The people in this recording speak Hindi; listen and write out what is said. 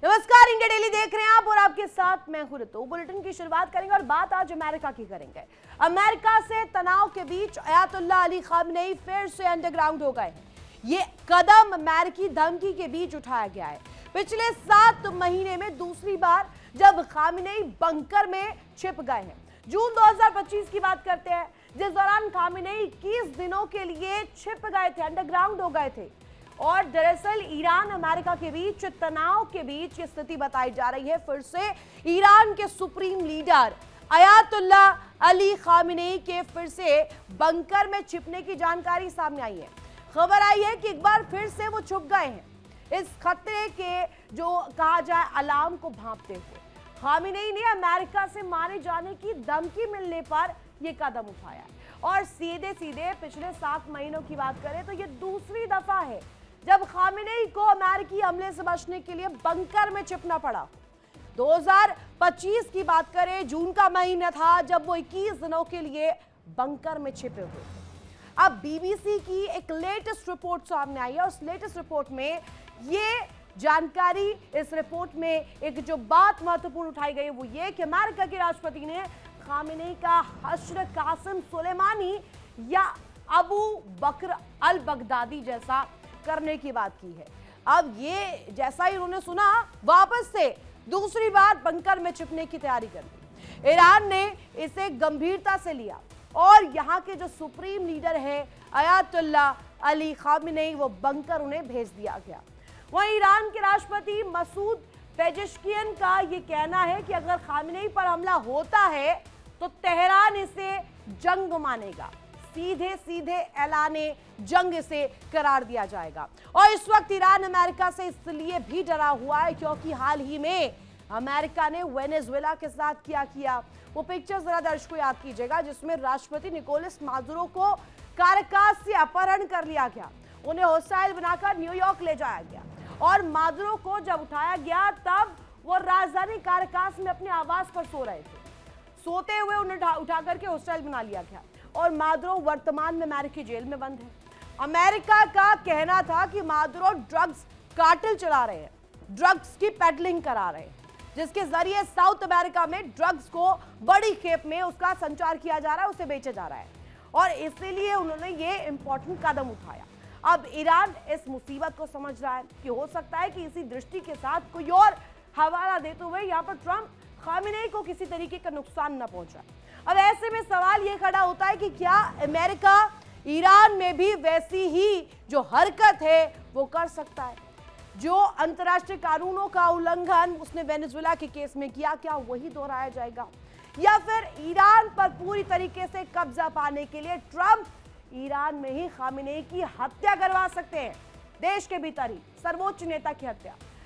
नमस्कार, इंडिया डेली देख रहे हैं आप और आपके साथ मैं हूं ऋतु। बुलेटिन की शुरुआत करेंगे और बात आज अमेरिका की करेंगे। अमेरिका से तनाव के बीच अयातुल्लाह अली खामनेई फिर से अंडरग्राउंड हो गए। ये कदम अमेरिकी धमकी के बीच उठाया गया है। पिछले 7 महीने में दूसरी बार जब खामनेई बंकर में छिप गए हैं। जून 2025 की बात करते हैं, जिस दौरान खामनेई 21 दिनों के लिए छिप गए थे, अंडरग्राउंड हो गए थे। और दरअसल ईरान अमेरिका के बीच तनाव के बीच ये स्थिति बताई जा रही है। फिर से ईरान के supreme leader Ayatollah Ali Khamenei के फिर से बंकर में छिपने की जानकारी सामने आई है। खबर आई है कि एक बार फिर से वो छुप गए हैं। इस खतरे के जो कहा जाए अलार्म को भांपते हुए खामनेई ने अमेरिका से मारे जाने की धमकी मिलने पर यह कदम उठाया है। और सीधे सीधे पिछले 7 महीनों की बात करें तो यह दूसरी दफा है जब खामनेई को अमेरिकी हमले से बचने के लिए बंकर में छिपना पड़ा। 2025 की बात करें, जून का महीना था जब वो 21 दिनों के लिए बंकर में छिपे हुए थे। अब बीबीसी की एक लेटेस्ट रिपोर्ट सामने आई है और उस लेटेस्ट रिपोर्ट में ये जानकारी, इस रिपोर्ट में एक जो बात महत्वपूर्ण उठाई गई है वो ये कि अमेरिका के राष्ट्रपति ने खामनेई का हश्र कासिम सुलेमानी या अबू बकर अल बगदादी जैसा करने की बात की है। अब ये जैसा ही उन्होंने सुना, वापस से दूसरी बार बंकर में छिपने की तैयारी कर दी। ईरान ने इसे गंभीरता से लिया और यहाँ के जो सुप्रीम लीडर है अयातुल्लाह अली खामनेई, वो बंकर उन्हें भेज दिया गया। वहीं ईरान के राष्ट्रपति मसूद पेजेश्कियन का ये कहना है कि अगर खामनेई पर हमला होता है तो तेहरान इसे जंग मानेगा, सीधे सीधे ऐलाने जंग से करार दिया जाएगा। और इस वक्त ईरान अमेरिका से इसलिए भी डरा हुआ है क्योंकि हाल ही में अमेरिका ने वेनेजुएला के साथ क्या किया, वो पिक्चर जरा दर्शकों याद कीजिएगा, जिसमें राष्ट्रपति निकोलस मादुरो को कारकास से अपहरण कर लिया गया। उन्हें होस्टाइल बनाकर न्यूयॉर्क ले जाया गया और मादुरो को जब उठाया गया तब वो राजधानी कारकास में अपने आवास पर सो रहे थे। सोते हुए उन्हें उठा करके होस्टाइल बना लिया गया और मादुरो वर्तमान में अमेरिकी जेल में बंद है। अमेरिका का कहना था कि मादुरो ड्रग्स कार्टेल चला रहे हैं, ड्रग्स की पेडलिंग करा रहे हैं, जिसके जरिए साउथ अमेरिका में ड्रग्स को बड़ी खेप में उसका संचार किया जा रहा है, उसे बेचा जा रहा है। और इसीलिए उन्होंने ये इंपॉर्टेंट कदम उठाया। अब ईरान इस मुसीबत को समझ रहा है कि हो सकता है कि इसी दृष्टि के साथ कोई और हवाला देते हुए यहाँ पर ट्रंप खामनेई को किसी तरीके का नुकसान न पहुंचाए। अब ऐसे में सवाल ये खड़ा होता है कि क्या अमेरिका ईरान में भी वैसी ही जो हरकत है वो कर सकता है, जो अंतर्राष्ट्रीय कानूनों का उल्लंघन उसने वेनेजुएला के केस में किया, क्या वही दोहराया जाएगा, या फिर ईरान पर पूरी तरीके से कब्जा पाने के लिए ट्रंप ईरान में ही खामनेई की हत्या करवा सकते हैं, देश के भीतर ही सर्वोच्च नेता की हत्या।